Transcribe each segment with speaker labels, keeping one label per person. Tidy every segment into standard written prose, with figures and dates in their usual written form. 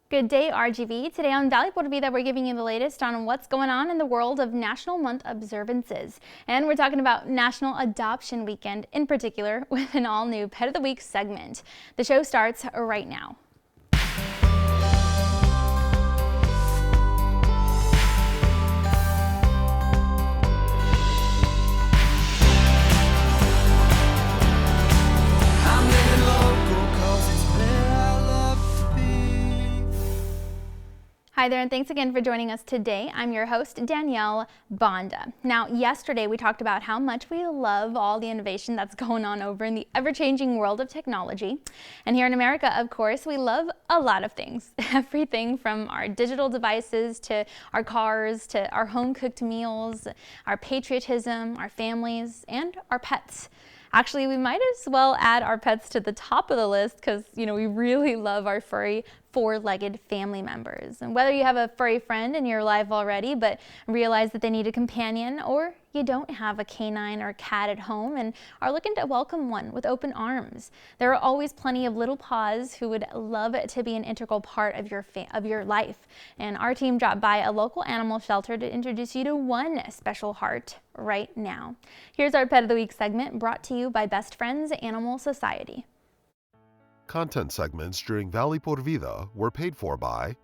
Speaker 1: Good day, RGV. Today on Valley Vida, we're giving you the latest on what's going on in the world of National Month observances. And we're talking about National Adoption Weekend in particular with an all-new Pet of the Week segment. The show starts right now. Hi there, and thanks again for joining us today. I'm your host, Danielle Banda. Now, yesterday we talked about how much we love all the innovation that's going on over in the ever-changing world of technology. And here in America, of course, we love a lot of things. Everything from our digital devices to our cars to our home-cooked meals, our patriotism, our families, and our pets. Actually, we might as well add our pets to the top of the list because, we really love our furry four-legged family members. And whether you have a furry friend in your life already but realize that they need a companion, or you don't have a canine or cat at home and are looking to welcome one with open arms, there are always plenty of little paws who would love to be an integral part of your life. And our team dropped by a local animal shelter to introduce you to one special heart right now. Here's our Pet of the Week segment brought to you by Best Friends Animal Society.
Speaker 2: Content segments during Valley Vida were paid for by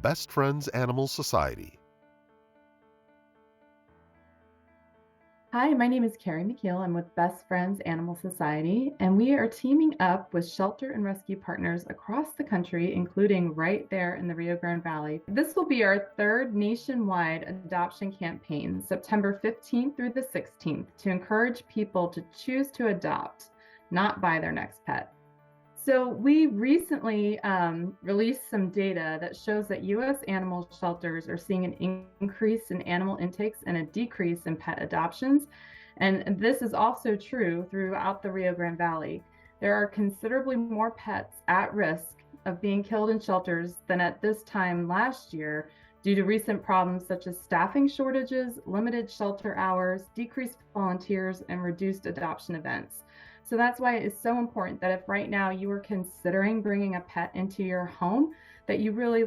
Speaker 2: Best Friends Animal Society.
Speaker 3: Hi, my name is Carrie McKeel. I'm with Best Friends Animal Society, and we are teaming up with shelter and rescue partners across the country, including right there in the Rio Grande Valley. This will be our third nationwide adoption campaign, September 15th through the 16th, to encourage people to choose to adopt, not buy their next pet. So we recently released some data that shows that U.S. animal shelters are seeing an increase in animal intakes and a decrease in pet adoptions. And this is also true throughout the Rio Grande Valley. There are considerably more pets at risk of being killed in shelters than at this time last year due to recent problems such as staffing shortages, limited shelter hours, decreased volunteers, and reduced adoption events. So that's why it is so important that if right now you are considering bringing a pet into your home, that you really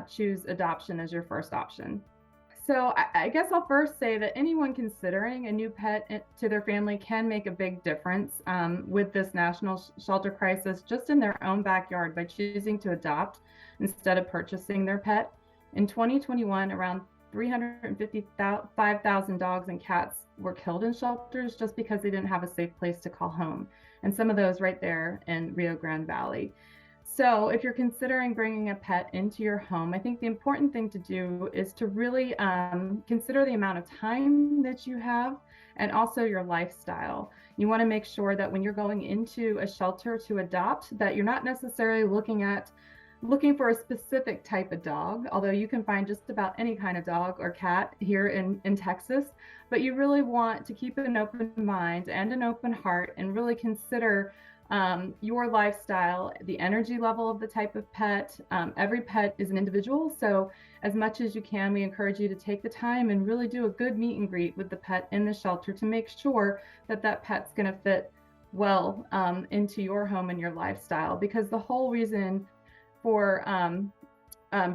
Speaker 3: choose adoption as your first option. So I guess I'll first say that anyone considering a new pet to their family can make a big difference with this national shelter crisis just in their own backyard by choosing to adopt instead of purchasing their pet. In 2021, around 355,000 dogs and cats were killed in shelters just because they didn't have a safe place to call home. And some of those right there in Rio Grande Valley. So if you're considering bringing a pet into your home, I think the important thing to do is to really consider the amount of time that you have and also your lifestyle. You want to make sure that when you're going into a shelter to adopt, that you're not necessarily looking for a specific type of dog, although you can find just about any kind of dog or cat here in Texas, but you really want to keep an open mind and an open heart and really consider your lifestyle, the energy level of the type of pet. Every pet is an individual, so as much as you can, we encourage you to take the time and really do a good meet and greet with the pet in the shelter to make sure that that pet's going to fit well into your home and your lifestyle, because the whole reason for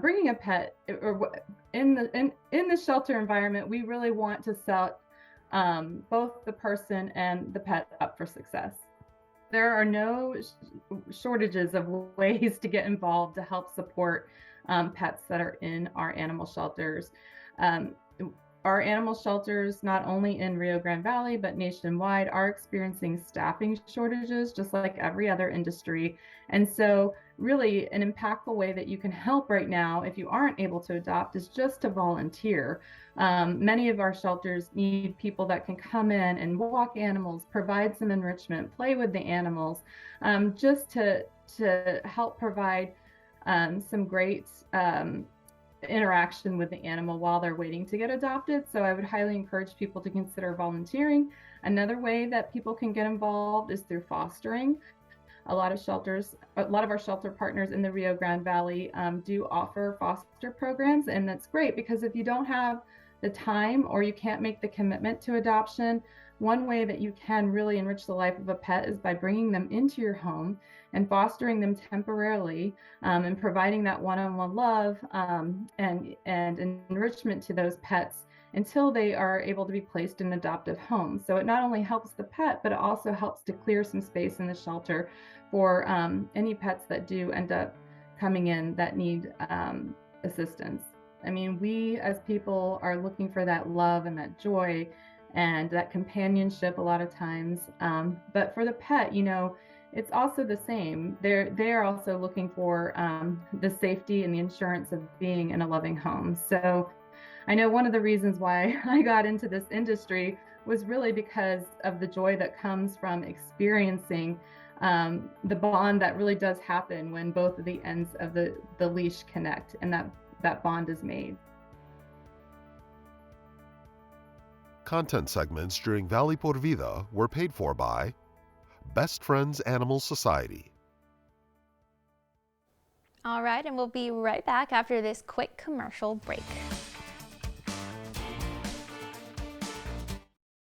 Speaker 3: bringing a pet or in the shelter environment, we really want to set both the person and the pet up for success. There are no shortages of ways to get involved to help support pets that are in our animal shelters. Our animal shelters, not only in Rio Grande Valley, but nationwide, are experiencing staffing shortages, just like every other industry. And so really an impactful way that you can help right now, if you aren't able to adopt, is just to volunteer. Many of our shelters need people that can come in and walk animals, provide some enrichment, play with the animals, just to help provide some great interaction with the animal while they're waiting to get adopted. So I would highly encourage people to consider volunteering. Another way that people can get involved is through fostering. A lot of our shelter partners in the Rio Grande Valley do offer foster programs, and that's great because if you don't have the time or you can't make the commitment to adoption, one way that you can really enrich the life of a pet is by bringing them into your home and fostering them temporarily, and providing that one-on-one love, and enrichment to those pets until they are able to be placed in an adoptive home. So it not only helps the pet, but it also helps to clear some space in the shelter for any pets that do end up coming in that need assistance. I mean, we as people are looking for that love and that joy and that companionship a lot of times. But for the pet, it's also the same. They're also looking for the safety and the insurance of being in a loving home. So I know one of the reasons why I got into this industry was really because of the joy that comes from experiencing the bond that really does happen when both of the ends of the leash connect and that bond is made.
Speaker 2: Content segments during Valley por Vida were paid for by Best Friends Animal Society.
Speaker 1: All right, and we'll be right back after this quick commercial break.